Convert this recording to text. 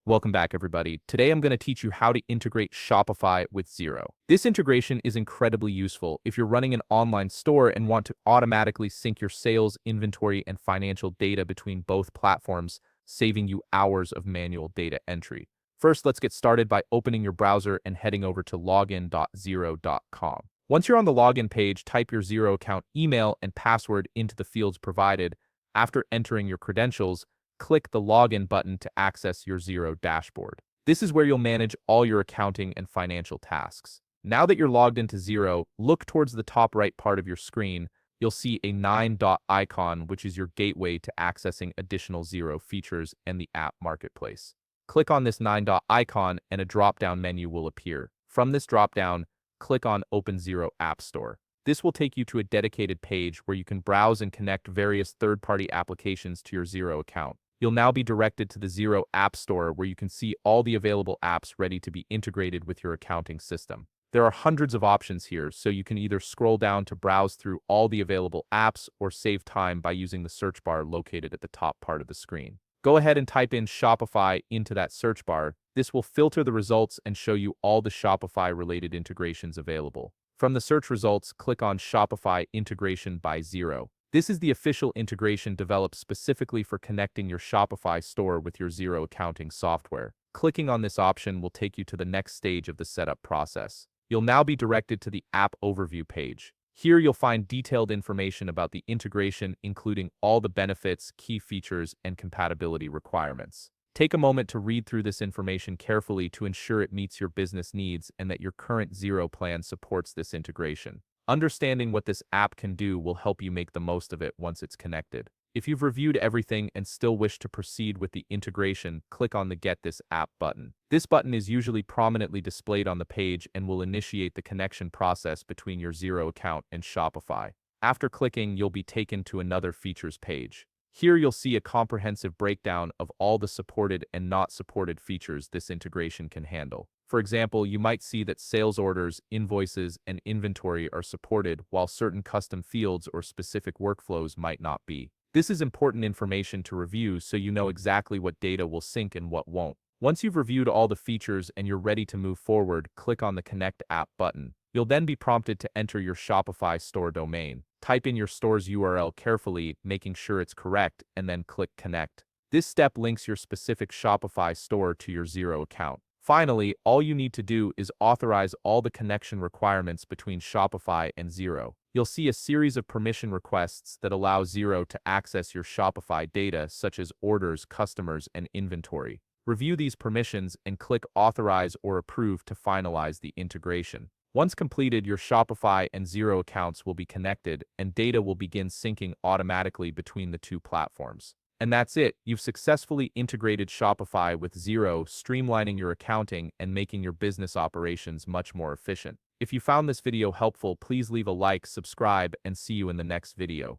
Welcome back, everybody. Today I'm going to teach you how to integrate Shopify with Xero. This integration is incredibly useful if you're running an online store and want to automatically sync your sales, inventory, and financial data between both platforms, saving you hours of manual data entry. First, let's get started by opening your browser and heading over to login.xero.com. Once you're on the login page, type your Xero account email and password into the fields provided. After entering your credentials, click the Login button to access your Xero dashboard. This is where you'll manage all your accounting and financial tasks. Now that you're logged into Xero, look towards the top right part of your screen. You'll see a 9-dot icon, which is your gateway to accessing additional Xero features and the app marketplace. Click on this 9-dot icon and a drop-down menu will appear. From this drop-down, click on Open Xero App Store. This will take you to a dedicated page where you can browse and connect various third-party applications to your Xero account. You'll now be directed to the Xero App Store where you can see all the available apps ready to be integrated with your accounting system. There are hundreds of options here, so you can either scroll down to browse through all the available apps or save time by using the search bar located at the top part of the screen. Go ahead and type in Shopify into that search bar. This will filter the results and show you all the Shopify-related integrations available. From the search results, click on Shopify Integration by Xero. This is the official integration developed specifically for connecting your Shopify store with your Xero accounting software. Clicking on this option will take you to the next stage of the setup process. You'll now be directed to the App Overview page. Here you'll find detailed information about the integration, including all the benefits, key features, and compatibility requirements. Take a moment to read through this information carefully to ensure it meets your business needs and that your current Xero plan supports this integration. Understanding what this app can do will help you make the most of it once it's connected. If you've reviewed everything and still wish to proceed with the integration, click on the Get This App button. This button is usually prominently displayed on the page and will initiate the connection process between your Xero account and Shopify. After clicking, you'll be taken to another features page. Here you'll see a comprehensive breakdown of all the supported and not supported features this integration can handle. For example, you might see that sales orders, invoices, and inventory are supported, while certain custom fields or specific workflows might not be. This is important information to review so you know exactly what data will sync and what won't. Once you've reviewed all the features and you're ready to move forward, click on the Connect App button. You'll then be prompted to enter your Shopify store domain. Type in your store's URL carefully, making sure it's correct, and then click Connect. This step links your specific Shopify store to your Xero account. Finally, all you need to do is authorize all the connection requirements between Shopify and Xero. You'll see a series of permission requests that allow Xero to access your Shopify data, such as orders, customers, and inventory. Review these permissions and click Authorize or Approve to finalize the integration. Once completed, your Shopify and Xero accounts will be connected, and data will begin syncing automatically between the two platforms. And that's it. You've successfully integrated Shopify with Xero, streamlining your accounting and making your business operations much more efficient. If you found this video helpful, please leave a like, subscribe, and see you in the next video.